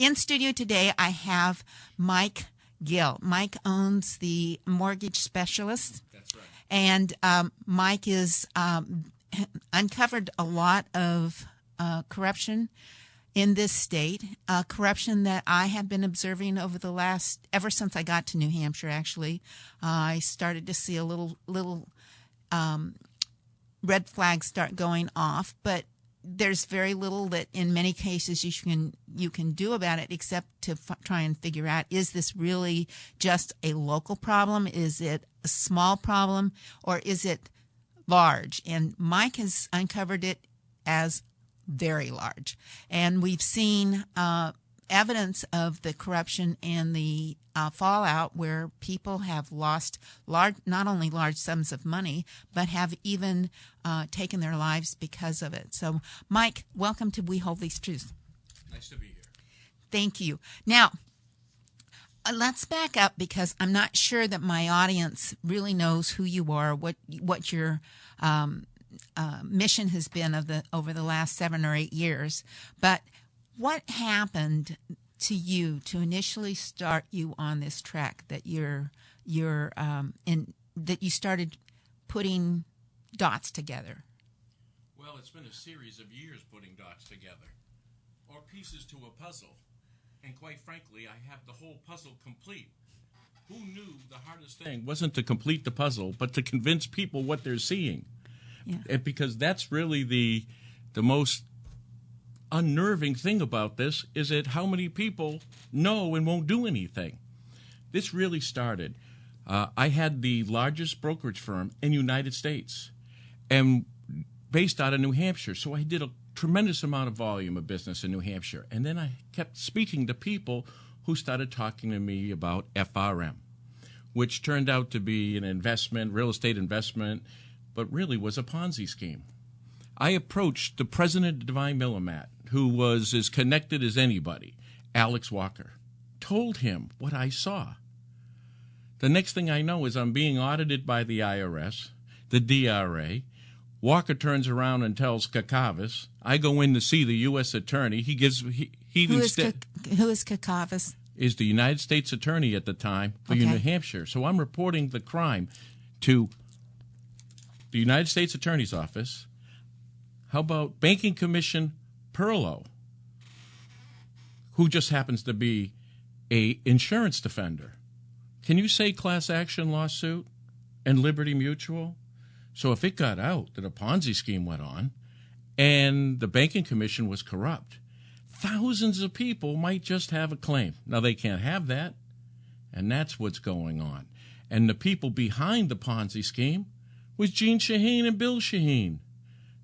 In studio today, I have Mike Gill. Mike owns the Mortgage Specialist. That's right. And Mike is uncovered a lot of corruption in this state, corruption that I have been observing ever since I got to New Hampshire, actually. I started to see a little red flags start going off, but there's very little that in many cases you can do about it except to try and figure out, is this really just a local problem? Is it a small problem, or is it large? And Mike has uncovered it as very large. And we've seen evidence of the corruption and the fallout where people have lost not only large sums of money, but have even taken their lives because of it. So, Mike, welcome to We Hold These Truths. Nice to be here. Thank you. Now, let's back up, because I'm not sure that my audience really knows who you are, what your mission has been over the last 7 or 8 years. But what happened to you to initially start you on this track that that you started putting dots together? Well, it's been a series of years putting dots together, or pieces to a puzzle. And quite frankly, I have the whole puzzle complete. Who knew the hardest thing wasn't to complete the puzzle, but to convince people what they're seeing? Yeah. Because that's really the most unnerving thing about this, is that how many people know and won't do anything. This really started. I had the largest brokerage firm in the United States, and based out of New Hampshire. So I did a tremendous amount of volume of business in New Hampshire. And then I kept speaking to people who started talking to me about FRM, which turned out to be an investment, real estate investment, but really was a Ponzi scheme. I approached the president of Divine Millimat, who was as connected as anybody, Alex Walker, told him what I saw. The next thing I know is I'm being audited by the IRS, the DRA. Walker turns around and tells Kakavas. I go in to see the U.S. attorney. Who is Kakavas? Is the United States attorney at the time for New Hampshire. So I'm reporting the crime to the United States Attorney's Office. How about Banking Commission Perlow, who just happens to be a insurance defender? Can you say class action lawsuit and Liberty Mutual? So if it got out that a Ponzi scheme went on and the Banking Commission was corrupt, thousands of people might just have a claim. Now, they can't have that, and that's what's going on. And the people behind the Ponzi scheme was Gene Shaheen and Bill Shaheen.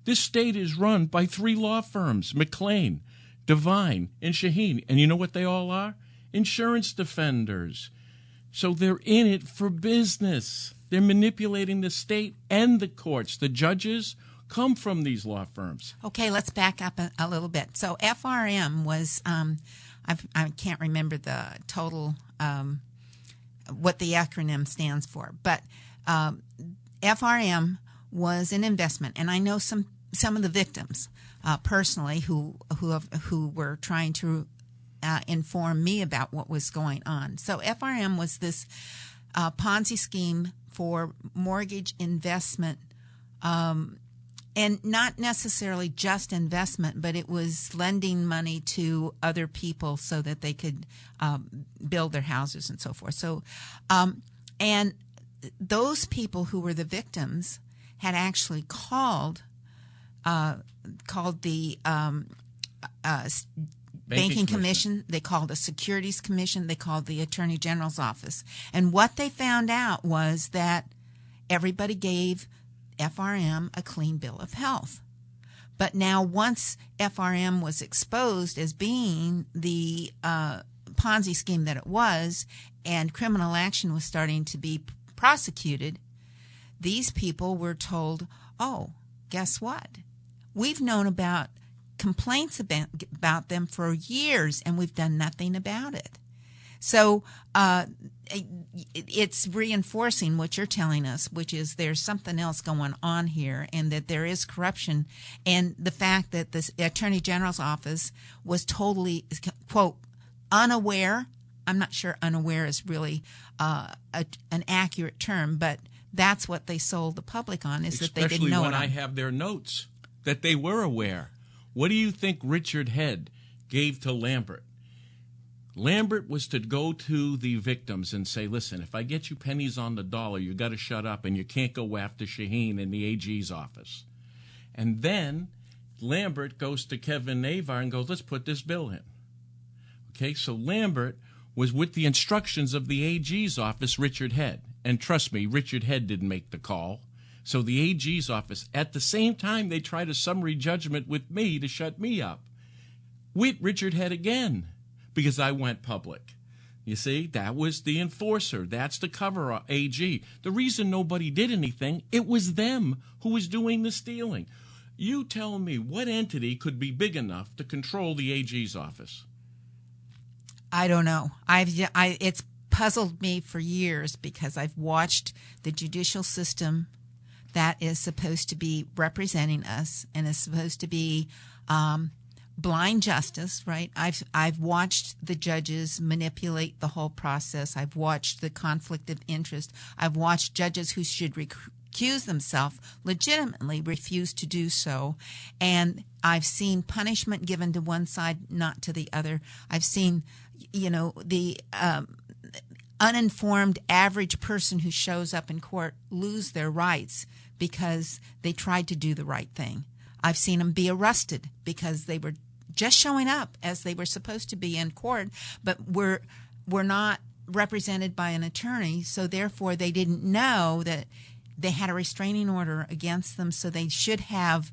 This state is run by 3 law firms, McLean, Devine, and Shaheen. And you know what they all are? Insurance defenders. So they're in it for business. They're manipulating the state and the courts. The judges come from these law firms. Okay, let's back up a little bit. So FRM was, I can't remember the total, what the acronym stands for, but FRM was an investment, and I know some of the victims personally who were trying to inform me about what was going on. So FRM was this Ponzi scheme for mortgage investment, and not necessarily just investment, but it was lending money to other people so that they could build their houses and so forth. So, and those people who were the victims had actually called the Banking Commission. They called the Securities Commission. They called the Attorney General's office. And what they found out was that everybody gave FRM a clean bill of health. But now, once FRM was exposed as being the Ponzi scheme that it was, and criminal action was starting to be prosecuted, these people were told, oh, guess what? We've known about complaints about them for years, and we've done nothing about it. So it's reinforcing what you're telling us, which is there's something else going on here, and that there is corruption, and the fact that the Attorney General's office was totally, quote, unaware. I'm not sure unaware is really an accurate term, but that's what they sold the public on, is that they didn't know it. Especially when I have their notes that they were aware. What do you think Richard Head gave to Lambert? Lambert was to go to the victims and say, listen, if I get you pennies on the dollar, you got to shut up and you can't go after Shaheen in the AG's office. And then Lambert goes to Kevin Navar and goes, let's put this bill in. Okay, so Lambert was with the instructions of the AG's office, Richard Head. And trust me, Richard Head didn't make the call. So the AG's office, at the same time, they tried a summary judgment with me to shut me up. With Richard Head again, because I went public. You see, that was the enforcer. That's the cover AG. The reason nobody did anything, it was them who was doing the stealing. You tell me what entity could be big enough to control the AG's office? I don't know. It's puzzled me for years because I've watched the judicial system that is supposed to be representing us and is supposed to be blind justice, right? I've watched the judges manipulate the whole process. I've watched the conflict of interest. I've watched judges who should recuse themselves legitimately refuse to do so. And I've seen punishment given to one side, not to the other. I've seen, the uninformed average person who shows up in court lose their rights because they tried to do the right thing. I've seen them be arrested because they were just showing up as they were supposed to be in court, but were not represented by an attorney, so therefore they didn't know that they had a restraining order against them, so they should have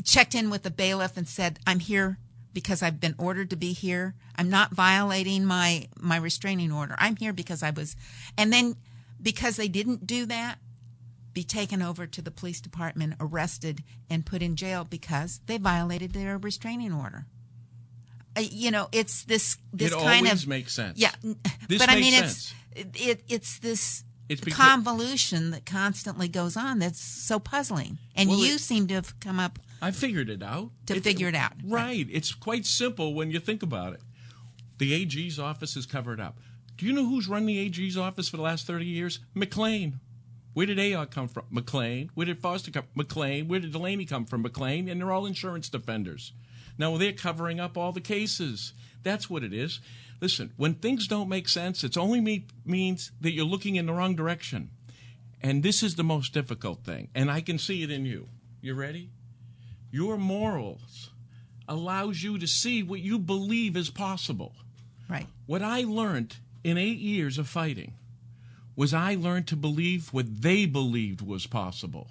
checked in with the bailiff and said, I'm here because I've been ordered to be here. I'm not violating my restraining order. I'm here because I was. And then because they didn't do that, be taken over to the police department, arrested, and put in jail because they violated their restraining order. It's this it kind of. It always makes sense. Yeah, this but makes I mean, sense. it's this because convolution that constantly goes on that's so puzzling. And you seem to have come up. I figured it out. Figure it out. Right. It's quite simple when you think about it. The AG's office is covered up. Do you know who's run the AG's office for the last 30 years? McLean. Where did AR come from? McLean. Where did Foster come from? McLean. Where did Delaney come from? McLean. And they're all insurance defenders. Now, they're covering up all the cases. That's what it is. Listen, when things don't make sense, it only means that you're looking in the wrong direction. And this is the most difficult thing. And I can see it in you. You ready? Your morals allows you to see what you believe is possible. Right. What I learned in 8 years of fighting was I learned to believe what they believed was possible.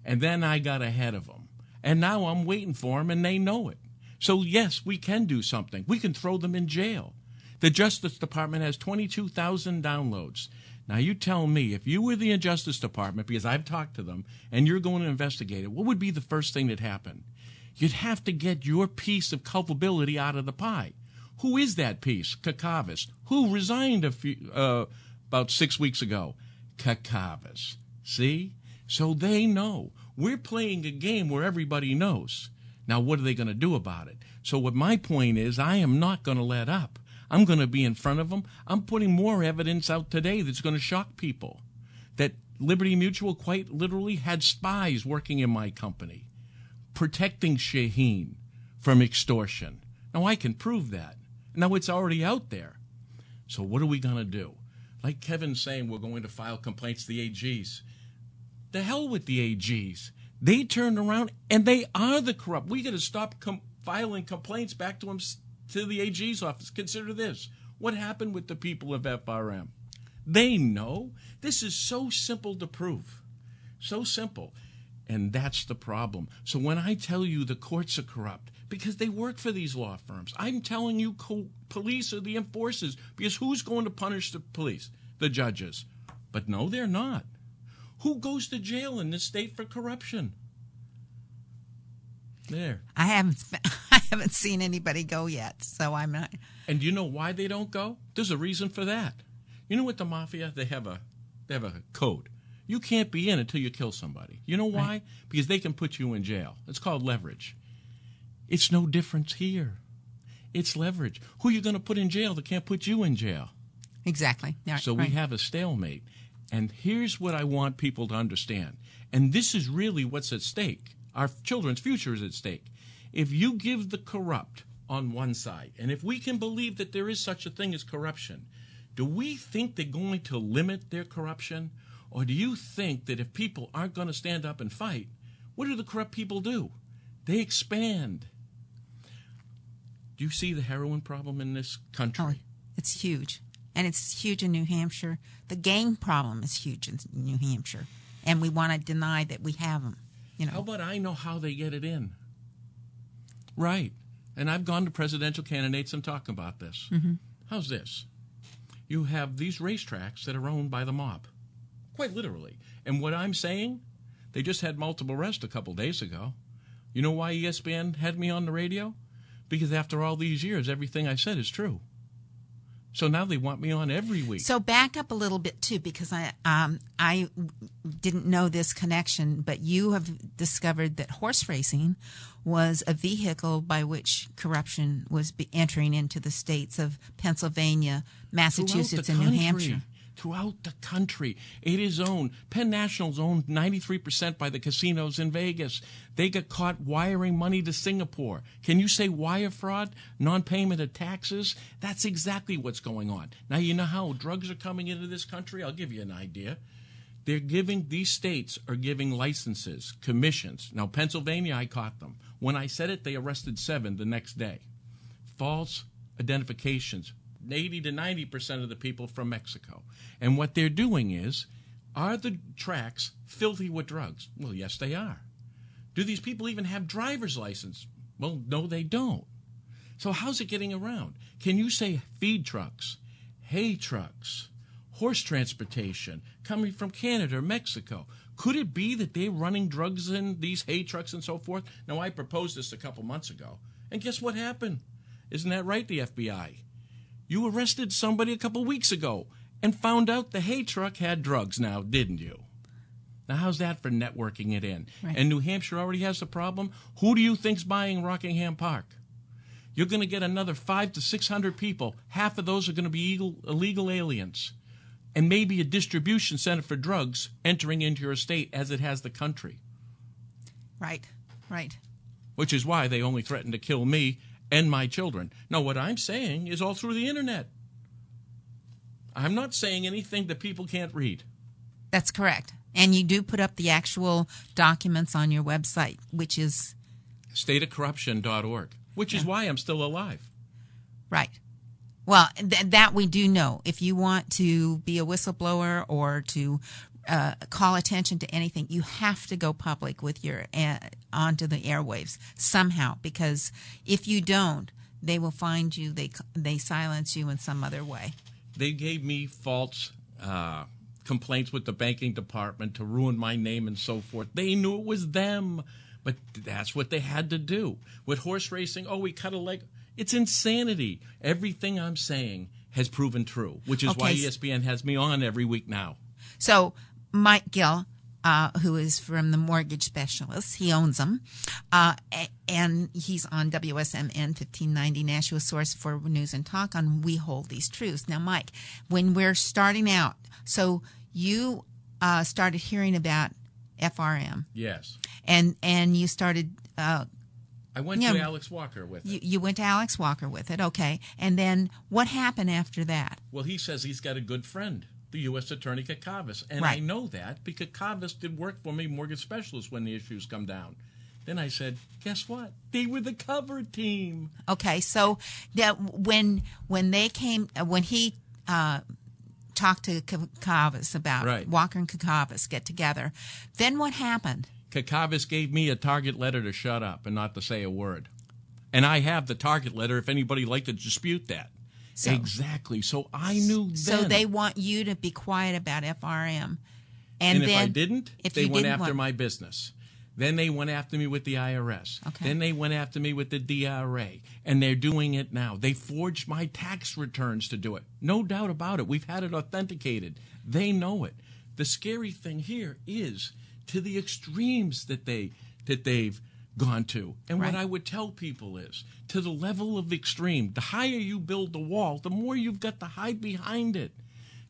And then I got ahead of them. And now I'm waiting for them, and they know it. So, yes, we can do something. We can throw them in jail. The Justice Department has 22,000 downloads. Now, you tell me, if you were the Justice Department, because I've talked to them, and you're going to investigate it, what would be the first thing that happened? You'd have to get your piece of culpability out of the pie. Who is that piece? Kakavas. Who resigned about 6 weeks ago? Kakavas. See? So they know. We're playing a game where everybody knows. Now, what are they going to do about it? So what my point is, I am not going to let up. I'm going to be in front of them. I'm putting more evidence out today that's going to shock people. That Liberty Mutual quite literally had spies working in my company, protecting Shaheen from extortion. Now, I can prove that. Now, it's already out there. So what are we going to do? Like Kevin's saying, we're going to file complaints to the AGs. The hell with the AGs. They turned around, and they are the corrupt. We got to stop filing complaints back to them, to the AG's office. Consider this. What happened with the people of FRM? They know. This is so simple to prove. So simple. And that's the problem. So when I tell you the courts are corrupt, because they work for these law firms, I'm telling you police are the enforcers, because who's going to punish the police? The judges. But no, they're not. Who goes to jail in this state for corruption? There. I haven't seen anybody go yet, so I'm not. And do you know why they don't go? There's a reason for that. You know what the mafia, they have a code. You can't be in until you kill somebody. You know why? Right. Because they can put you in jail. It's called leverage. It's no difference here. It's leverage. Who are you going to put in jail that can't put you in jail? Exactly. Yeah, So we have a stalemate. And here's what I want people to understand. And this is really what's at stake. Our children's future is at stake. If you give the corrupt on one side, and if we can believe that there is such a thing as corruption, do we think they're going to limit their corruption? Or do you think that if people aren't going to stand up and fight, what do the corrupt people do? They expand. Do you see the heroin problem in this country? Oh, it's huge. And it's huge in New Hampshire. The gang problem is huge in New Hampshire. And we want to deny that we have them. You know. How about I know how they get it in? Right. And I've gone to presidential candidates and talked about this. Mm-hmm. How's this? You have these racetracks that are owned by the mob. Quite literally. And what I'm saying, they just had multiple arrests a couple days ago. You know why ESPN had me on the radio? Because after all these years, everything I said is true. So now they want me on every week. So back up a little bit, too, because I didn't know this connection, but you have discovered that horse racing was a vehicle by which corruption was entering into the states of Pennsylvania, Massachusetts, and New Hampshire. Throughout the country. It is owned. Penn National's owned 93% by the casinos in Vegas. They got caught wiring money to Singapore. Can you say wire fraud? Non-payment of taxes? That's exactly what's going on. Now, you know how drugs are coming into this country? I'll give you an idea. These states are giving licenses, commissions. Now, Pennsylvania, I caught them. When I said it, they arrested 7 the next day. False identifications. 80 to 90% of the people from Mexico. And what they're doing is, are the tracks filthy with drugs? Well, yes, they are. Do these people even have driver's license? Well, no, they don't. So how's it getting around? Can you say feed trucks, hay trucks, horse transportation coming from Canada or Mexico? Could it be that they're running drugs in these hay trucks and so forth? Now, I proposed this a couple months ago. And guess what happened? Isn't that right, the FBI? You arrested somebody a couple weeks ago and found out the hay truck had drugs now, didn't you? Now, how's that for networking it in? Right. And New Hampshire already has a problem. Who do you think's buying Rockingham Park? You're going to get another 500 to 600 people. Half of those are going to be illegal aliens. And maybe a distribution center for drugs entering into your state as it has the country. Right, right. Which is why they only threatened to kill me and my children. Now, what I'm saying is all through the internet. I'm not saying anything that people can't read. That's correct. And you do put up the actual documents on your website, which is stateofcorruption.org, which is why I'm still alive. Right. Well, that we do know. If you want to be a whistleblower or to call attention to anything, you have to go public with your onto the airwaves somehow, because if you don't, they will find you. They silence you in some other way. They gave me false complaints with the banking department to ruin my name and so forth. They knew it was them, but that's what they had to do. With horse racing, we cut a leg. It's insanity. Everything I'm saying has proven true, which is why ESPN has me on every week now. So Mike Gill, who is from the Mortgage Specialists, he owns them, and he's on WSMN 1590, Nashua source for news and talk on We Hold These Truths. Now, Mike, when we're starting out, so you started hearing about FRM. Yes. And you started... I went to Alex Walker with it. You went to Alex Walker with it, okay. And then what happened after that? Well, he says he's got a good friend, the U.S. Attorney Kakavis. And I know that because Kakavis did work for me, mortgage specialist, when the issues come down. Then I said, guess what? They were the cover team. Okay, so that when he talked to Kakavis about Walker and Kakavis get together, then what happened? Kakavis gave me a target letter to shut up and not to say a word. And I have the target letter if anybody liked to dispute that. Exactly. So I knew then. So they want you to be quiet about FRM. And then, if I didn't, they went after my business. Then they went after me with the IRS. Okay. Then they went after me with the DRA. And they're doing it now. They forged my tax returns to do it. No doubt about it. We've had it authenticated. They know it. The scary thing here is to the extremes that they've gone to. And Right. what I would tell people is, to the level of extreme, the higher you build the wall, the more you've got to hide behind it.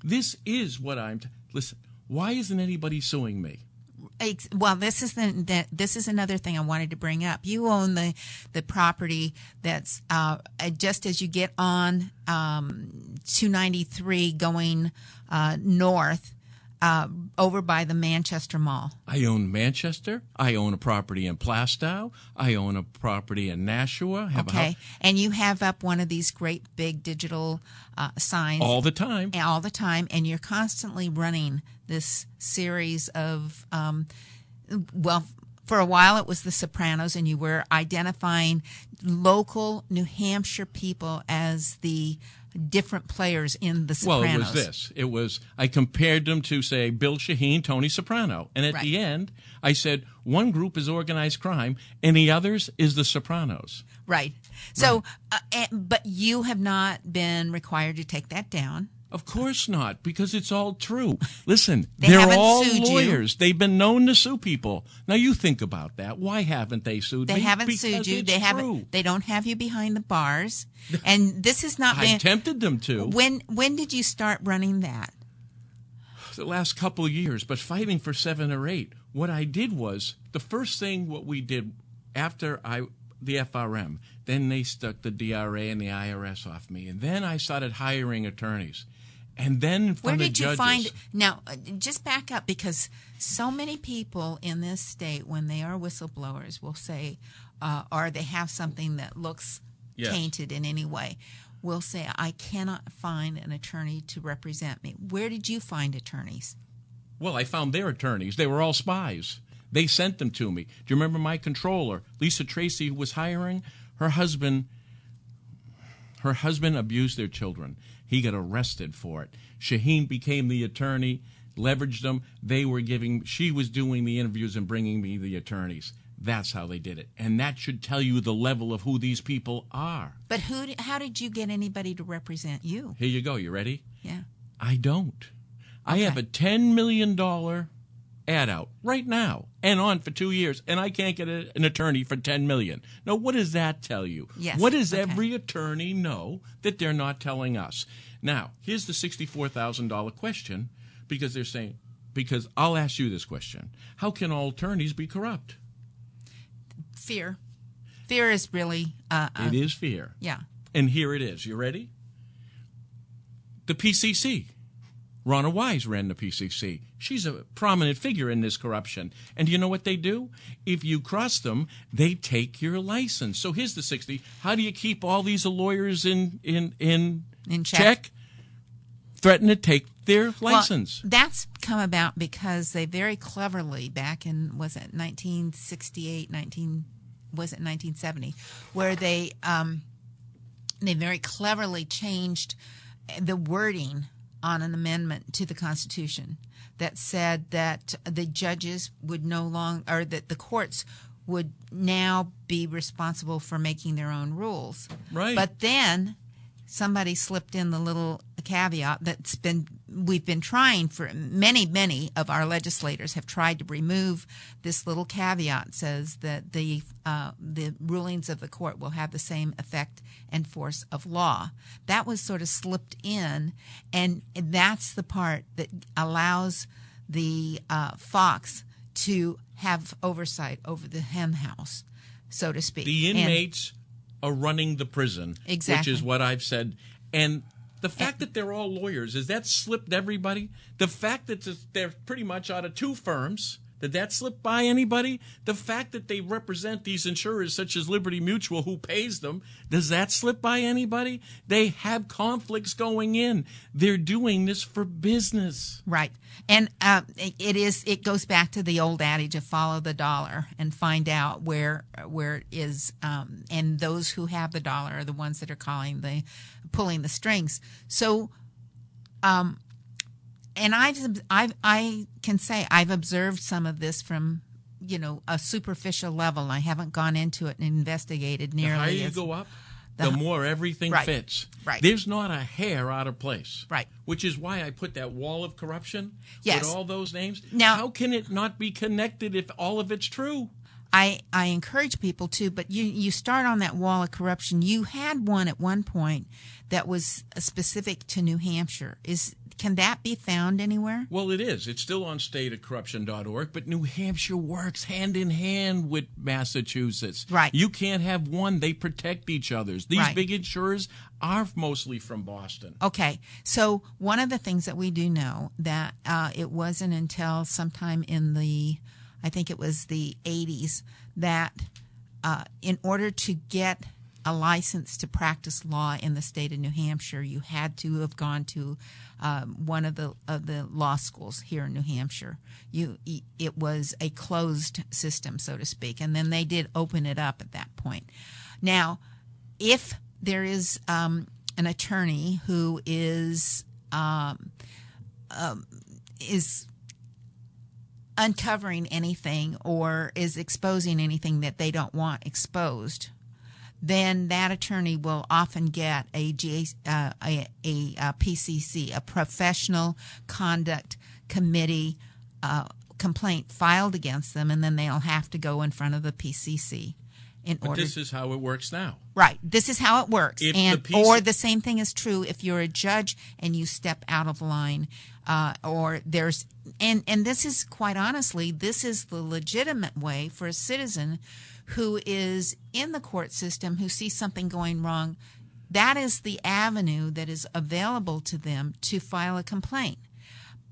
This is what listen, why isn't anybody suing me? Well, this is another thing I wanted to bring up. You own the property that's just as you get on 293 going north over by the Manchester Mall. I own Manchester. I own a property in Plastow. I own a property in Nashua. Okay, and you have up one of these great big digital signs all the time. And you're constantly running this series of, for a while it was The Sopranos, and you were identifying local New Hampshire people as the different players in The Sopranos. Well, it was this. It was, I compared them to, say, Bill Shaheen, Tony Soprano. And at the end, I said, one group is organized crime, and the others is The Sopranos. Right. So, but you have not been required to take that down. Of course not, because it's all true. Listen, They they're haven't all sued you. lawyers. They've been known to sue people. Now, you think about that. Why haven't they sued me? They haven't Because sued you. it's They true. haven't. They don't have you behind the bars. And this has not been. I tempted them to. When did you start running that? The last couple of years, but fighting for 7 or 8. What I did was, the first thing what we did after the FRM, then they stuck the DRA and the IRS off me, and then I started hiring attorneys. And then in front Where of did you judges. find? Now, just back up, because so many people in this state, when they are whistleblowers, will say, or they have something that looks tainted in any way, will say, I cannot find an attorney to represent me. Where did you find attorneys? Well, I found their attorneys. They were all spies. They sent them to me. Do you remember my controller, Lisa Tracy, who was hiring? Her husband abused their children. He got arrested for it. Shaheen became the attorney, leveraged them. She was doing the interviews and bringing me the attorneys. That's how they did it. And that should tell you the level of who these people are. But how did you get anybody to represent you? Here you go. You ready? Yeah. I don't. I have a $10 million ad out right now and on for 2 years, and I can't get an attorney for $10 million. Now, what does that tell you? Yes. What does every attorney know that they're not telling us? Now, here's the $64,000 question, because I'll ask you this question. How can all attorneys be corrupt? Fear. Fear is really... it is fear. Yeah. And here it is. You ready? The PCC. Ronna Wise ran the PCC. She's a prominent figure in this corruption. And do you know what they do? If you cross them, they take your license. So here's the 60. How do you keep all these lawyers in check? Threaten to take their license. Well, that's come about because they very cleverly, back in, was it 1968, 1970, where they very cleverly changed the wording on an amendment to the Constitution that said that the judges would no longer, or that the courts would now be responsible for making their own rules. Right. But then somebody slipped in the little caveat we've been trying for many of our legislators have tried to remove this little caveat, says that the rulings of the court will have the same effect and force of law. That was sort of slipped in, and that's the part that allows the Fox to have oversight over the hen house, so to speak. The inmates are running the prison, exactly, which is what I've said. And the fact that they're all lawyers, has that slipped everybody? The fact that they're pretty much out of 2 firms, did that slip by anybody? The fact that they represent these insurers such as Liberty Mutual, who pays them, does that slip by anybody? They have conflicts going in. They're doing this for business. Right. And it goes back to the old adage of follow the dollar and find out where it is, and those who have the dollar are the ones that are pulling the strings. So and I can say I've observed some of this from, a superficial level. I haven't gone into it and investigated nearly. The higher you go up, the more everything fits. Right. There's not a hair out of place. Right. Which is why I put that wall of corruption with all those names. Now, how can it not be connected if all of it's true? I encourage people to, but you start on that wall of corruption. You had one at one point that was specific to New Hampshire. Can that be found anywhere? Well, it is. It's still on stateofcorruption.org, but New Hampshire works hand in hand with Massachusetts. Right. You can't have one. They protect each other. These Right. big insurers are mostly from Boston. Okay. So one of the things that we do know that it wasn't until sometime in I think it was the 80s, that in order to get a license to practice law in the state of New Hampshire, you had to have gone to one of the law schools here in New Hampshire. It was a closed system, so to speak, and then they did open it up at that point. Now, if there is an attorney who is uncovering anything or is exposing anything that they don't want exposed, then that attorney will often get a PCC, a Professional Conduct Committee complaint filed against them, and then they'll have to go in front of the PCC. But this is how it works now. Right. This is how it works. Or the same thing is true if you're a judge and you step out of line, or there's and this is, quite honestly, this is the legitimate way for a citizen who is in the court system, who sees something going wrong. That is the avenue that is available to them to file a complaint.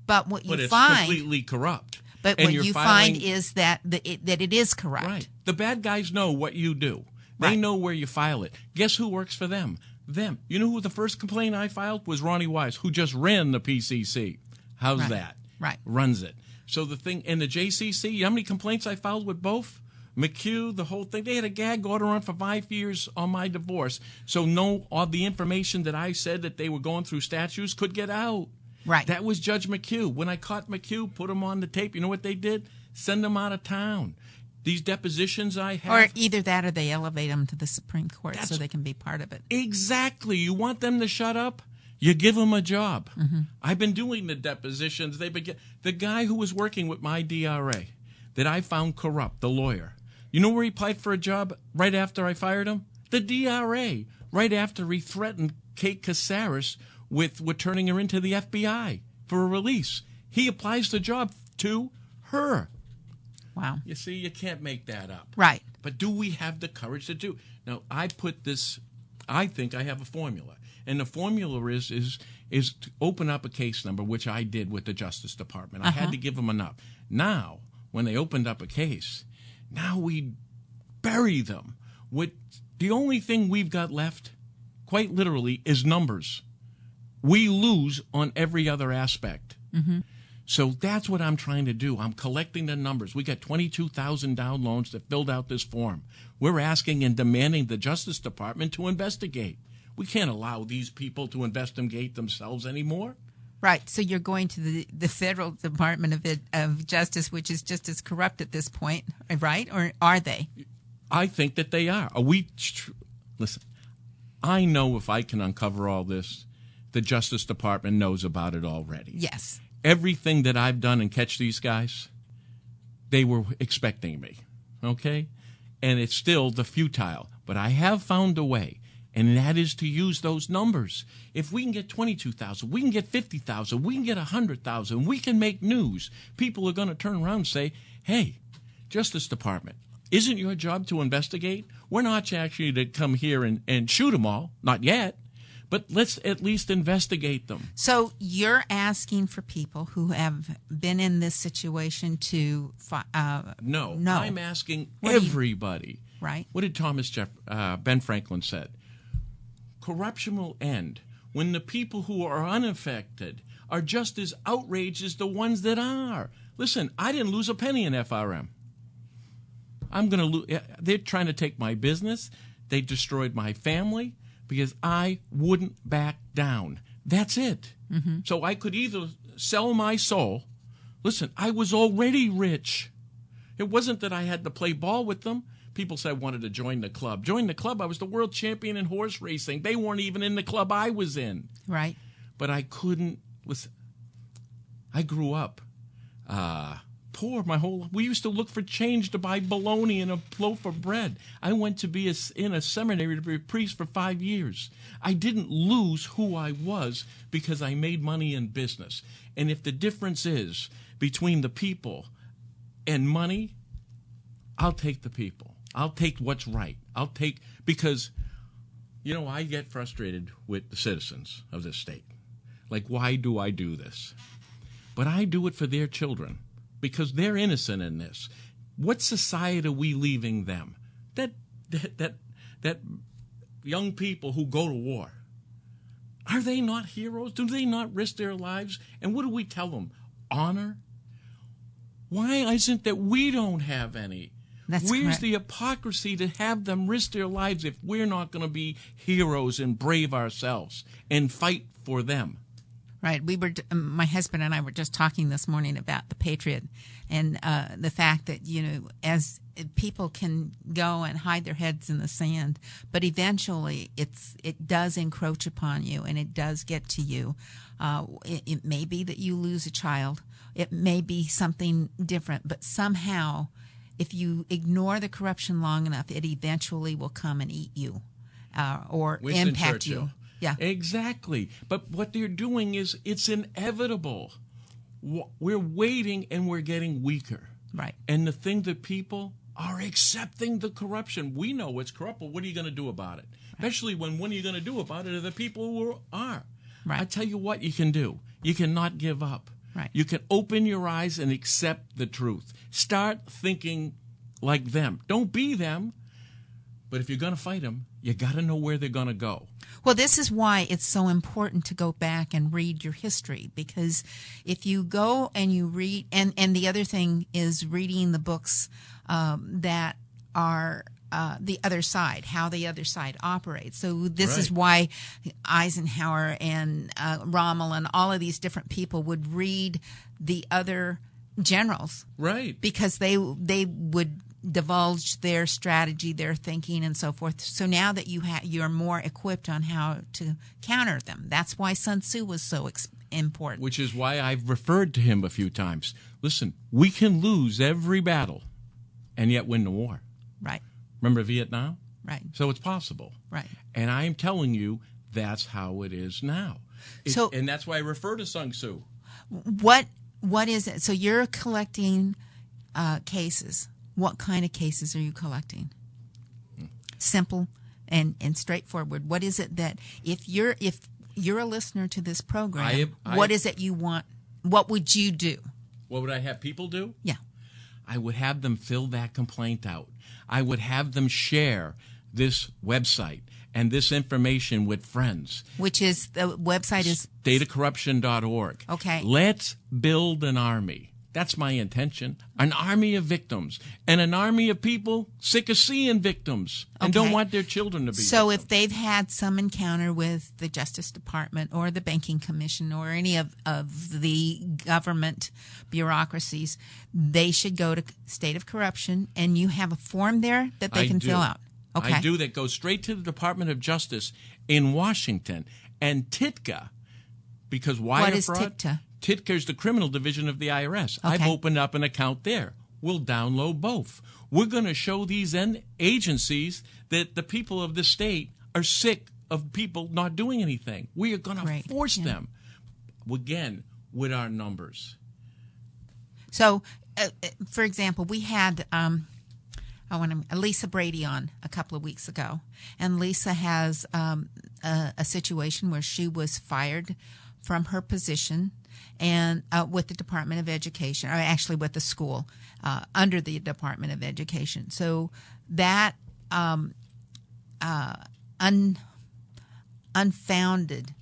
But it's completely corrupt. But what you find is that it is corrupt. Right. The bad guys know what you do. They know where you file it. Guess who works for them? Them. You know who the first complaint I filed was? Ronnie Wise, who just ran the PCC. How's that? Right. Runs it. So the thing in the JCC, you know how many complaints I filed with both? McHugh, the whole thing. They had a gag order on for 5 years on my divorce. So all the information that I said that they were going through statutes could get out. Right. That was Judge McHugh. When I caught McHugh, put him on the tape, you know what they did? Send him out of town. These depositions I have. Or either that or they elevate them to the Supreme Court so they can be part of it. Exactly. You want them to shut up? You give them a job. Mm-hmm. I've been doing the depositions. The guy who was working with my DRA that I found corrupt, the lawyer. You know where he applied for a job right after I fired him? The DRA. Right after he threatened Kate Casares with turning her into the FBI for a release. He applies the job to her. Wow. You see, you can't make that up. Right. But do we have the courage to do? Now, I think I have a formula. And the formula is to open up a case number, which I did with the Justice Department. I had to give them enough. Now, when they opened up a case, now we bury them. The only thing we've got left, quite literally, is numbers. We lose on every other aspect. Mm-hmm. So that's what I'm trying to do. I'm collecting the numbers. We got 22,000 down loans that filled out this form. We're asking and demanding the Justice Department to investigate. We can't allow these people to investigate themselves anymore. Right. So you're going to the Federal Department of Justice, which is just as corrupt at this point, right? Or are they? I think that they are. Listen, I know if I can uncover all this, the Justice Department knows about it already. Yes. Everything that I've done and catch these guys, they were expecting me, okay? And it's still the futile. But I have found a way, and that is to use those numbers. If we can get 22,000, we can get 50,000, we can get 100,000, we can make news. People are going to turn around and say, hey, Justice Department, isn't your job to investigate? We're not actually to come here and shoot them all, not yet. But let's at least investigate them. So you're asking for people who have been in this situation to No, I'm asking everybody. Right. What did Ben Franklin said? Corruption will end when the people who are unaffected are just as outraged as the ones that are. Listen, I didn't lose a penny in FRM. I'm going to lose. They're trying to take my business. They destroyed my family. Because I wouldn't back down. That's it. Mm-hmm. So I could either sell my soul. Listen, I was already rich. It wasn't that I had to play ball with them. People said I wanted to join the club. Join the club? I was the world champion in horse racing. They weren't even in the club I was in. Right. But I couldn't. Listen, I grew up poor we used to look for change to buy bologna and a loaf of bread. I went to be in a seminary to be a priest for 5 years. I didn't lose who I was because I made money in business. And if the difference is between the people and money, I'll take the people. I'll take what's right. Because, I get frustrated with the citizens of this state. Like, why do I do this? But I do it for their children because they're innocent in this. What society are we leaving them? That young people who go to war, are they not heroes? Do they not risk their lives? And what do we tell them? Honor? Why isn't that we don't have any? Where's correct. the hypocrisy to have them risk their lives if we're not going to be heroes and brave ourselves and fight for them? Right. My husband and I were just talking this morning about the Patriot and the fact that, as people can go and hide their heads in the sand, but eventually it does encroach upon you and it does get to you. It may be that you lose a child. It may be something different, but somehow if you ignore the corruption long enough, it eventually will come and eat you or Winston impact Churchill. you. Yeah, exactly. But what they're doing is it's inevitable. We're waiting and we're getting weaker. right. And the thing that people are accepting the corruption. We know it's corrupt, but what are you going to do about it? Right. Especially when what are you going to do about it are the people who are. Right. I tell you what you can do. You cannot give up. Right. You can open your eyes and accept the truth. Start thinking like them. Don't be them. But if you're going to fight them, you got to know where they're going to go. Well, this is why it's so important to go back and read your history, because if you go and you read, and the other thing is reading the books that are the other side, how the other side operates. So this is why Eisenhower and Rommel and all of these different people would read the other generals. Right. Because they would divulge their strategy, their thinking, and so forth. So now that you're more equipped on how to counter them. That's why Sun Tzu was so important. Which is why I've referred to him a few times. Listen, we can lose every battle and yet win the war. Right. Remember Vietnam? Right. So it's possible. Right. And I'm telling you, that's how it is now. And that's why I refer to Sun Tzu. What is it? So you're collecting cases. What kind of cases are you collecting? Simple and straightforward. What is it that if you're a listener to this program, what is it you want? What would you do? What would I have people do? Yeah. I would have them fill that complaint out. I would have them share this website and this information with friends. Which is, the website is? stateofcorruption.org. Okay. Let's build an army. That's my intention. An army of victims. And an army of people sick of seeing victims and don't want their children to be So victims. if they've had some encounter with the Justice Department or the Banking Commission or any of the government bureaucracies, they should go to State of Corruption, and you have a form there that they can fill out. Okay. I do. That goes straight to the Department of Justice in Washington. And TITCA, because wire What is fraud? TITCA? TITCA is the criminal division of the IRS. Okay. I've opened up an account there. We'll download both. We're going to show these agencies that the people of the state are sick of people not doing anything. We are going to force them, again, with our numbers. So, for example, we had Lisa Brady on a couple of weeks ago, and Lisa has a situation where she was fired from her position and with the Department of Education, or actually with the school under the Department of Education. So that unfounded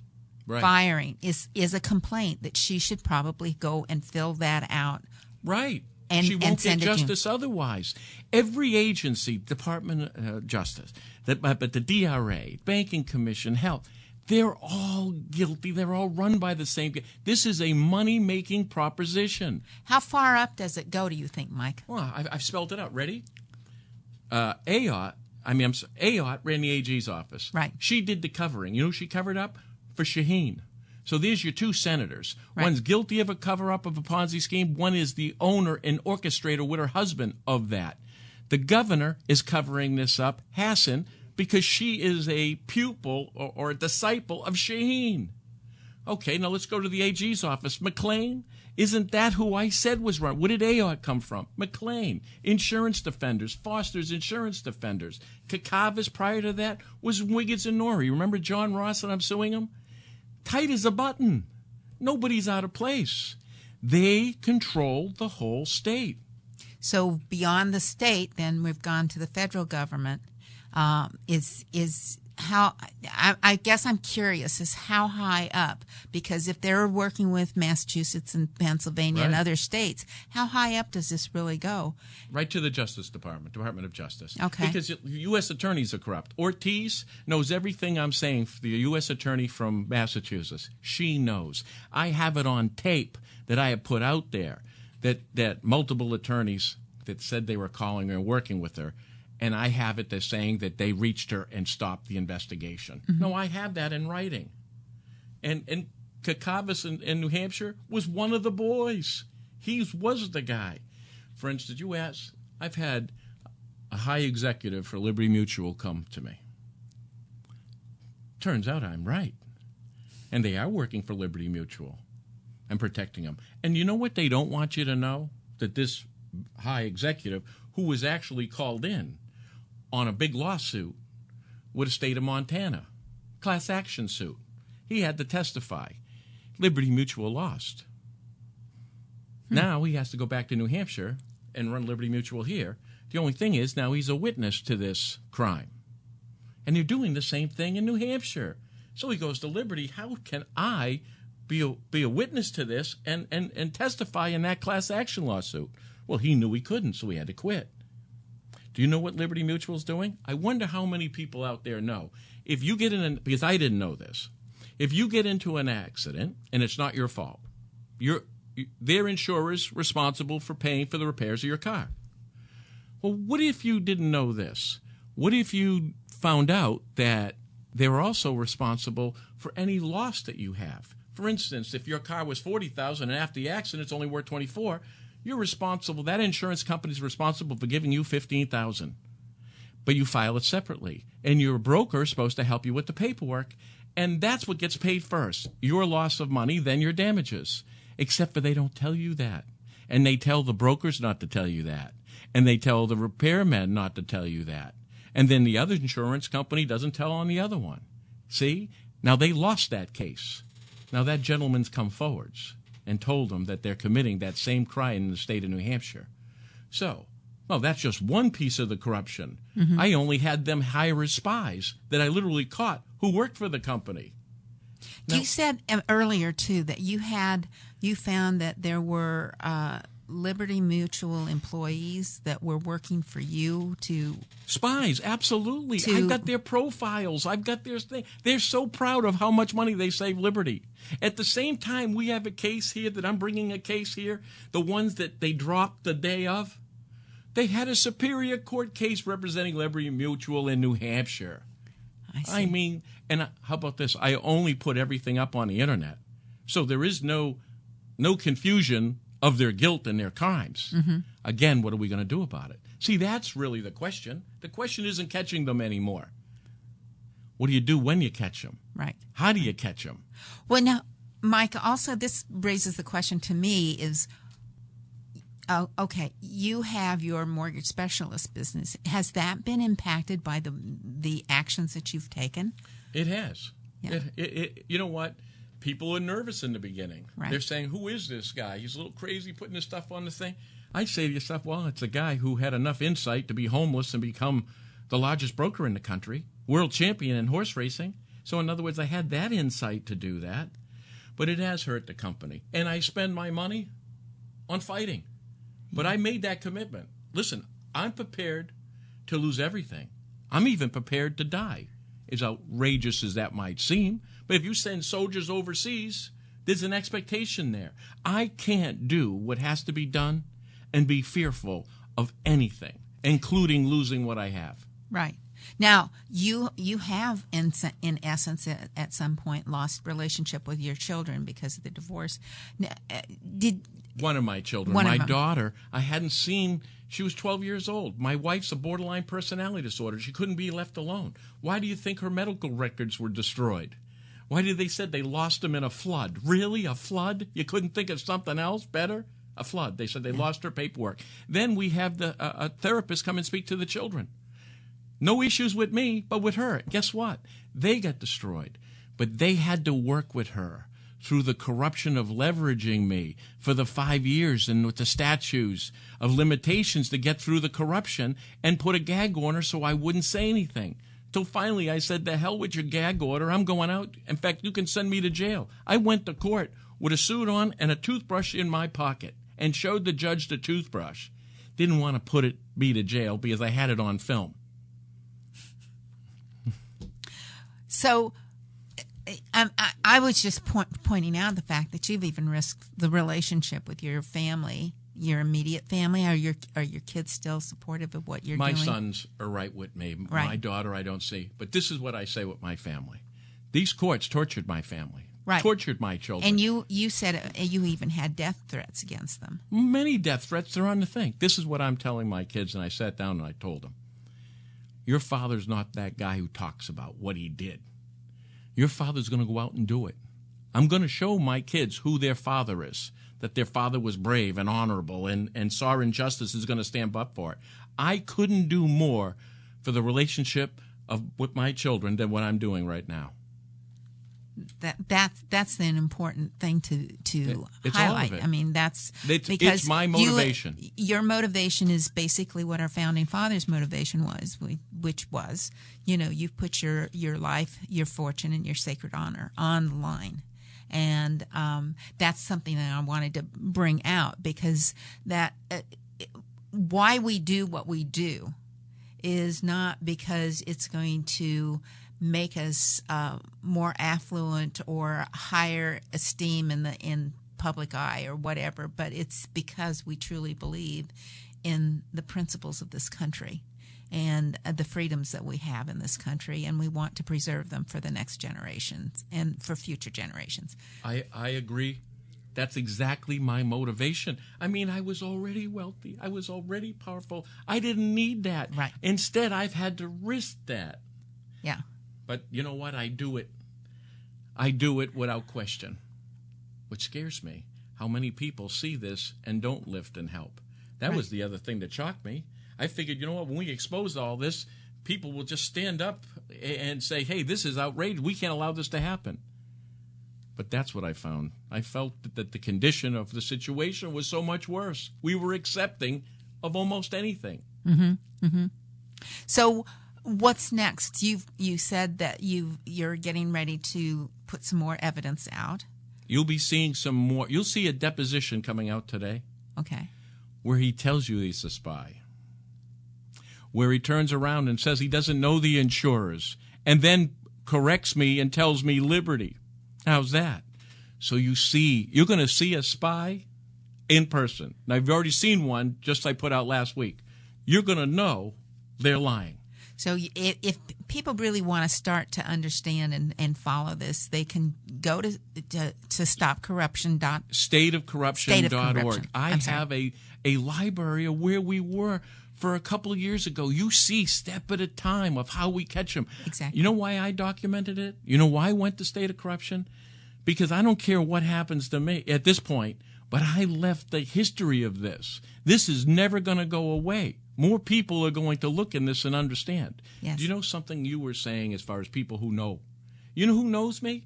firing is a complaint that she should probably go and fill that out. Right. And, she won't get send justice otherwise. Every agency, Department of Justice, but the DRA, Banking Commission, Health, they're all guilty. They're all run by the same. This is a money-making proposition. How far up does it go, do you think, Mike? Well, I've spelled it out. Ready? Ayotte ran the AG's office. Right. She did the covering. You know who she covered up? For Shaheen. So there's your two senators. Right. One's guilty of a cover-up of a Ponzi scheme. One is the owner and orchestrator with her husband of that. The governor is covering this up, Hassan, because she is a pupil or a disciple of Shaheen. Okay, now let's go to the AG's office. McLean, isn't that who I said was run? Where did AOC come from? McLean, insurance defenders, Foster's insurance defenders. Kakavas prior to that was Wiggins and Norrie. Remember John Ross and I'm suing him? Tight as a button. Nobody's out of place. They control the whole state. So beyond the state, then we've gone to the federal government. Is how I guess I'm curious is how high up, because if they're working with Massachusetts and Pennsylvania and other states, how high up does this really go? Right to the Justice Department, Department of Justice. Okay. Because U.S. attorneys are corrupt. Ortiz knows everything I'm saying for the U.S. attorney from Massachusetts. She knows. I have it on tape that I have put out there that multiple attorneys that said they were calling her and working with her, and I have it they're saying that they reached her and stopped the investigation. Mm-hmm. No, I have that in writing. And Kakavas in New Hampshire was one of the boys. He was the guy. For instance, you asked, I've had a high executive for Liberty Mutual come to me. Turns out I'm right. And they are working for Liberty Mutual and protecting them. And you know what they don't want you to know? That this high executive, who was actually called in on a big lawsuit with the state of Montana, class action suit. He had to testify. Liberty Mutual lost. Now he has to go back to New Hampshire and run Liberty Mutual here. The only thing is now he's a witness to this crime. And they're doing the same thing in New Hampshire. So he goes to Liberty. How can I be a witness to this and testify in that class action lawsuit? Well, he knew he couldn't, so he had to quit. Do you know what Liberty Mutual's doing? I wonder how many people out there know. If you get in, because I didn't know this, if you get into an accident and it's not your fault, their insurer's responsible for paying for the repairs of your car. Well, what if you didn't know this? What if you found out that they were also responsible for any loss that you have? For instance, if your car was $40,000 and after the accident it's only worth $24,000, you're responsible. That insurance company is responsible for giving you $15,000, but you file it separately, and your broker is supposed to help you with the paperwork, and that's what gets paid first: your loss of money, then your damages. Except for they don't tell you that, and they tell the brokers not to tell you that, and they tell the repairmen not to tell you that, and then the other insurance company doesn't tell on the other one. See, now they lost that case. Now that gentleman's come forwards and told them that they're committing that same crime in the state of New Hampshire. So, well, that's just one piece of the corruption. Mm-hmm. I only had them hire as spies that I literally caught who worked for the company. Now, you said earlier, too, that you found that there were Liberty Mutual employees that were working for you to... Spies, absolutely. I've got their profiles. I've got their thing. They're so proud of how much money they save Liberty. At the same time, we have a case here that I'm bringing a case here, the ones that they dropped the day of. They had a Superior Court case representing Liberty Mutual in New Hampshire. I mean, and how about this? I only put everything up on the internet. So there is no confusion of their guilt and their crimes. Mm-hmm. Again, what are we going to do about it? See, that's really the question. The question isn't catching them anymore. What do you do when you catch them? Right. How do you catch them? Well, now, Mike, also this raises the question to me is, okay, you have your mortgage specialist business. Has that been impacted by the actions that you've taken? It has. Yeah. You know what? People are nervous in the beginning. Right. They're saying, who is this guy? He's a little crazy putting this stuff on the thing. I say to yourself, well, it's a guy who had enough insight to be homeless and become the largest broker in the country, world champion in horse racing. So in other words, I had that insight to do that. But it has hurt the company. And I spend my money on fighting. But I made that commitment. Listen, I'm prepared to lose everything. I'm even prepared to die, as outrageous as that might seem. But if you send soldiers overseas, there's an expectation there. I can't do what has to be done and be fearful of anything, including losing what I have. Right. Now, you have, in essence, at some point, lost relationship with your children because of the divorce. Did one of my children, my daughter, I hadn't seen. She was 12 years old. My wife's a borderline personality disorder. She couldn't be left alone. Why do you think her medical records were destroyed? Why did they said they lost them in a flood? Really, a flood? You couldn't think of something else better? A flood. They said they lost her paperwork. Then we have a therapist come and speak to the children. No issues with me, but with her. Guess what? They got destroyed. But they had to work with her through the corruption of leveraging me for the 5 years and with the statutes of limitations to get through the corruption and put a gag order so I wouldn't say anything. Till finally I said, the hell with your gag order. I'm going out. In fact, you can send me to jail. I went to court with a suit on and a toothbrush in my pocket and showed the judge the toothbrush. Didn't want to put me to jail because I had it on film. So I was just pointing out the fact that you've even risked the relationship with your family, your immediate family. Are your kids still supportive of what you're doing? My sons are right with me. Right. My daughter I don't see. But this is what I say with my family. These courts tortured my family. Right. Tortured my children. And you said you even had death threats against them. Many death threats. They're on the thing. This is what I'm telling my kids, and I sat down and I told them. Your father's not that guy who talks about what he did. Your father's going to go out and do it. I'm going to show my kids who their father is, that their father was brave and honorable and saw injustice is going to stand up for it. I couldn't do more for the relationship with my children than what I'm doing right now. That's an important thing to it's highlight. All of it. I mean, that's because it's my motivation. Your motivation is basically what our founding fathers' motivation was, which was, you've put your life, your fortune, and your sacred honor on the line. And that's something that I wanted to bring out because that why we do what we do is not because it's going to make us more affluent or higher esteem in public eye or whatever, but it's because we truly believe in the principles of this country and the freedoms that we have in this country, and we want to preserve them for the next generations and for future generations. I agree. That's exactly my motivation. I mean, I was already wealthy. I was already powerful. I didn't need that. Right. Instead, I've had to risk that. Yeah. But you know what? I do it. I do it without question. What scares me, how many people see this and don't lift and help. That was the other thing that shocked me. I figured, you know what, when we expose all this, people will just stand up and say, hey, this is outrageous. We can't allow this to happen. But that's what I found. I felt that the condition of the situation was so much worse. We were accepting of almost anything. Mm-hmm. Mm-hmm. So what's next? You said that you're getting ready to put some more evidence out. You'll be seeing some more. You'll see a deposition coming out today. Okay. Where he tells you he's a spy. Where he turns around and says he doesn't know the insurers and then corrects me and tells me Liberty. How's that? So you're going to see a spy in person. Now, I've already seen one just I put out last week. You're going to know they're lying. So if people really want to start to understand and follow this, they can go to stopcorruption. Stateofcorruption.org. I have a library of where we were for a couple of years ago. You see step at a time of how we catch them. Exactly. You know why I documented it? You know why I went to State of Corruption? Because I don't care what happens to me at this point, but I left the history of this. This is never going to go away. More people are going to look in this and understand. Yes. Do you know something you were saying as far as people who know? You know who knows me?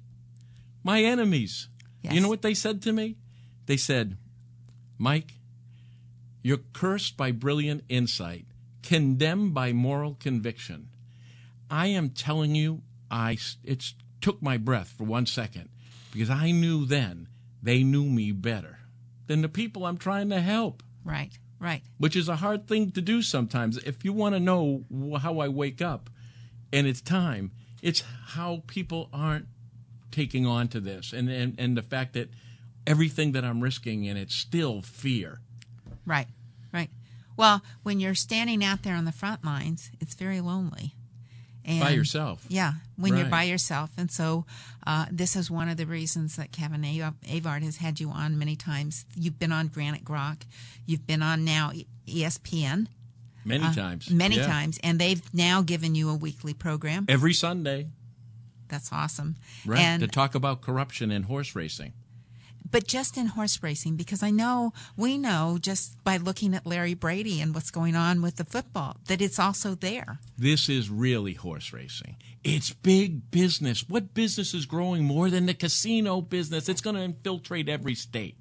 My enemies. Yes. You know what they said to me? They said, Mike, you're cursed by brilliant insight, condemned by moral conviction. I am telling you, it took my breath for 1 second because I knew then they knew me better than the people I'm trying to help. Right. Right. Which is a hard thing to do sometimes. If you want to know how I wake up and it's time, it's how people aren't taking on to this and the fact that everything that I'm risking and it's still fear. Right. Right. Well, when you're standing out there on the front lines, it's very lonely. And, by yourself. Yeah, when you're Right. by yourself. And so this is one of the reasons that Kevin Avard has had you on many times. You've been on Granite Grok. You've been on now ESPN. Many times. Many Yeah. times. And they've now given you a weekly program. Every Sunday. That's awesome. Right. And, to talk about corruption in horse racing. but just in horse racing, because we know just by looking at Larry Brady and what's going on with the football, that it's also there. This is really horse racing. It's big business. What business is growing more than the casino business? It's going to infiltrate every state.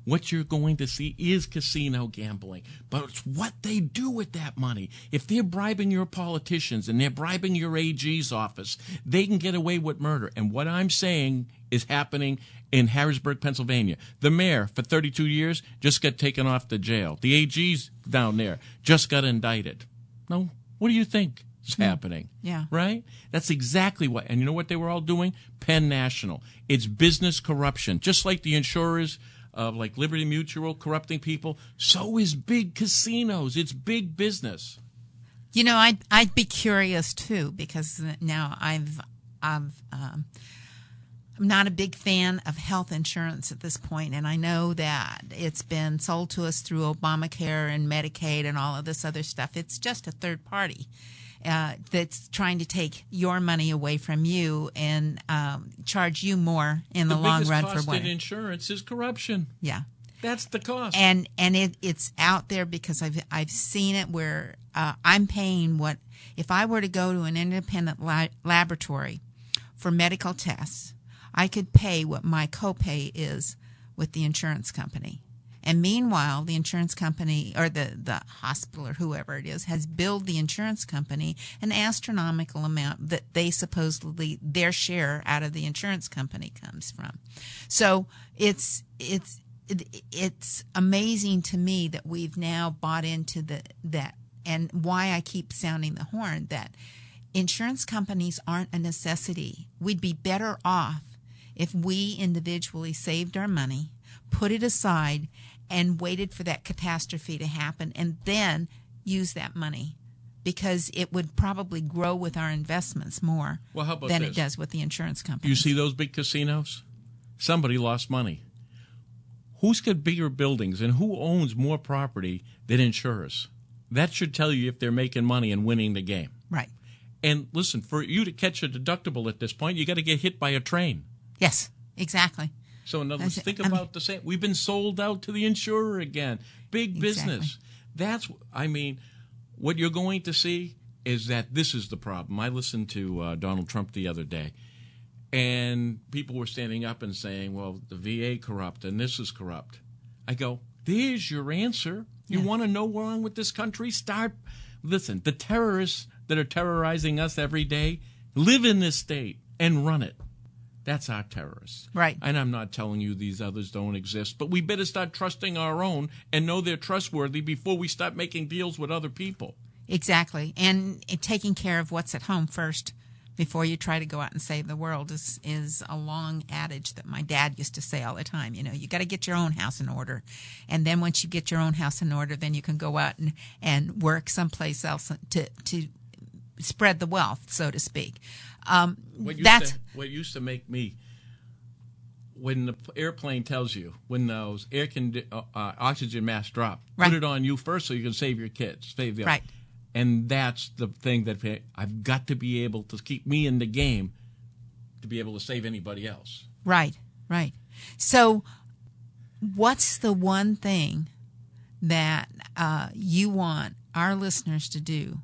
What you're going to see is casino gambling, but it's what they do with that money. If they're bribing your politicians and they're bribing your AG's office, they can get away with murder. And what I'm saying is happening in Harrisburg, Pennsylvania. The mayor, for 32 years, just got taken off to jail. The AG's down there just got indicted. No, what do you think is happening? Yeah. Right? That's exactly what. And you know what they were all doing? Penn National. It's business corruption. Just like the insurers, like Liberty Mutual, corrupting people, so is big casinos. It's big business. You know, I'd be curious too, because now I'm not a big fan of health insurance at this point, and I know that it's been sold to us through Obamacare and Medicaid and all of this other stuff. It's just a third party that's trying to take your money away from you and charge you more in the long run for The biggest what. cost in insurance is corruption. Yeah. That's the cost. And it's out there because I've seen it where I'm paying what if I were to go to an independent laboratory for medical tests, I could pay what my copay is with the insurance company. And meanwhile, the insurance company or the hospital or whoever it is has billed the insurance company an astronomical amount that they supposedly their share out of the insurance company comes from. So it's amazing to me that we've now bought into that, and why I keep sounding the horn that insurance companies aren't a necessity. We'd be better off if we individually saved our money, put it aside, and waited for that catastrophe to happen and then use that money, because it would probably grow with our investments more than it does with the insurance companies. You see those big casinos? Somebody lost money. Who's got bigger buildings and who owns more property than insurers? That should tell you if they're making money and winning the game. Right. And listen, for you to catch a deductible at this point, you got to get hit by a train. Yes, exactly. So in other words, think about the same. We've been sold out to the insurer again. Big business. Exactly. What you're going to see is that this is the problem. I listened to Donald Trump the other day, and people were standing up and saying, well, the VA corrupt and this is corrupt. I go, there's your answer. You want to know what's wrong with this country? Listen, the terrorists that are terrorizing us every day live in this state and run it. That's our terrorists. Right. And I'm not telling you these others don't exist, but we better start trusting our own and know they're trustworthy before we start making deals with other people. Exactly. And taking care of what's at home first before you try to go out and save the world is a long adage that my dad used to say all the time. You know, you got to get your own house in order. And then once you get your own house in order, then you can go out and work someplace else to spread the wealth, so to speak. What used to make me, when the airplane tells you, when those oxygen masks drop, put it on you first so you can save your kids. Right. And that's the thing that I've got to be able to keep me in the game to be able to save anybody else. Right, right. So what's the one thing that you want our listeners to do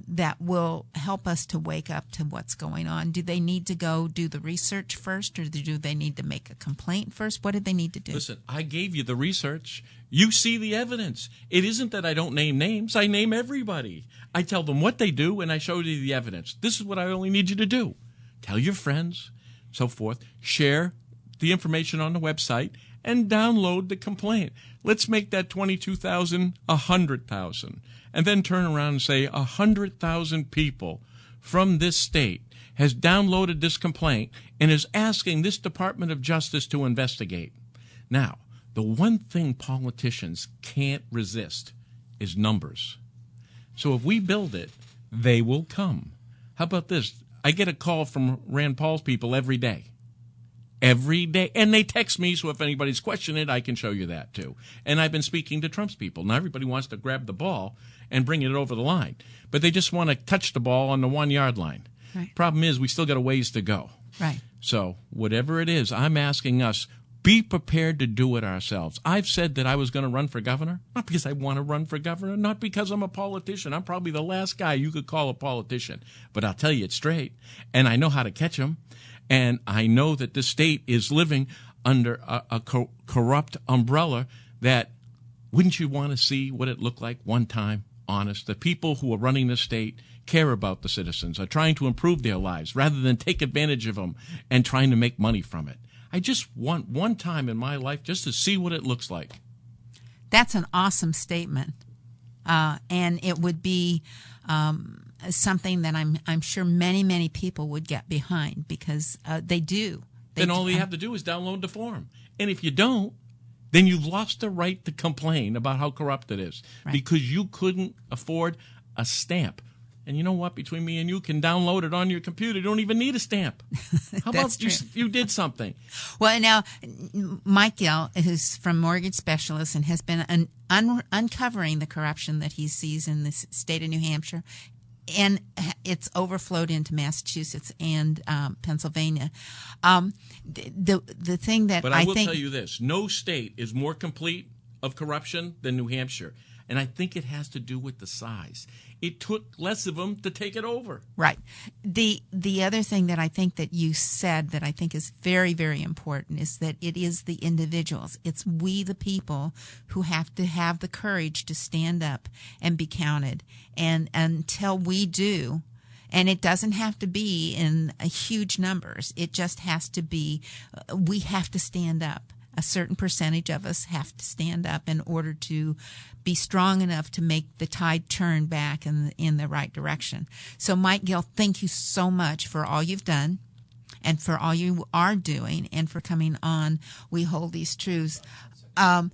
that will help us to wake up to what's going on? Do they need to go do the research first, or do they need to make a complaint first? What do they need to do? Listen, I gave you the research. You see the evidence. It isn't that I don't name names. I name everybody. I tell them what they do, and I show you the evidence. This is what I only need you to do. Tell your friends, so forth. Share the information on the website, and download the complaint. Let's make that 22,000 100,000. And then turn around and say 100,000 people from this state has downloaded this complaint and is asking this Department of Justice to investigate. Now, the one thing politicians can't resist is numbers. So if we build it, they will come. How about this? I get a call from Rand Paul's people every day. Every day. And they text me, so if anybody's questioning it, I can show you that too. And I've been speaking to Trump's people. Now everybody wants to grab the ball and bring it over the line. But they just want to touch the ball on the 1 yard line. Right. Problem is, we still got a ways to go. Right. So whatever it is, I'm asking us, be prepared to do it ourselves. I've said that I was going to run for governor, not because I want to run for governor, not because I'm a politician. I'm probably the last guy you could call a politician. But I'll tell you it straight, and I know how to catch them, and I know that this state is living under a corrupt umbrella that, wouldn't you want to see what it looked like one time, honest? The people who are running this state care about the citizens, are trying to improve their lives rather than take advantage of them and trying to make money from it. I just want one time in my life just to see what it looks like. That's an awesome statement. And it would be something that I'm sure many people would get behind, because they do. Then all you have to do is download the form. And if you don't, then you've lost the right to complain about how corrupt it is, right, because you couldn't afford a stamp. And you know what? Between me and you can download it on your computer. You don't even need a stamp. How about you did something? Well, now, Mike Gill, who's from Mortgage Specialists and has been uncovering the corruption that he sees in the state of New Hampshire, and it's overflowed into Massachusetts and Pennsylvania. The thing that but I will tell you this: no state is more complete of corruption than New Hampshire. And I think it has to do with the size. It took less of them to take it over. Right. The other thing that I think that you said that I think is very important is that it is the individuals. It's we, the people, who have to have the courage to stand up and be counted. And until we do, and it doesn't have to be in huge numbers. It just has to be, we have to stand up. A certain percentage of us have to stand up in order to be strong enough to make the tide turn back in the right direction. So, Mike Gill, thank you so much for all you've done and for all you are doing and for coming on We Hold These Truths. On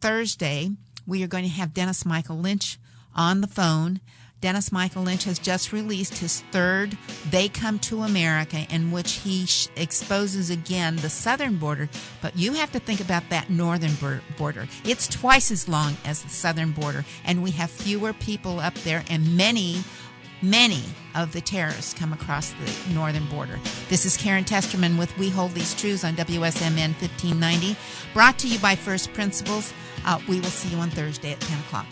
Thursday, we are going to have Dennis Michael Lynch on the phone. Dennis Michael Lynch has just released his third They Come to America, in which he exposes again the southern border. But you have to think about that northern border. It's twice as long as the southern border, and we have fewer people up there, and many of the terrorists come across the northern border. This is Karen Testerman with We Hold These Truths on WSMN 1590, brought to you by First Principles. We will see you on Thursday at 10 o'clock.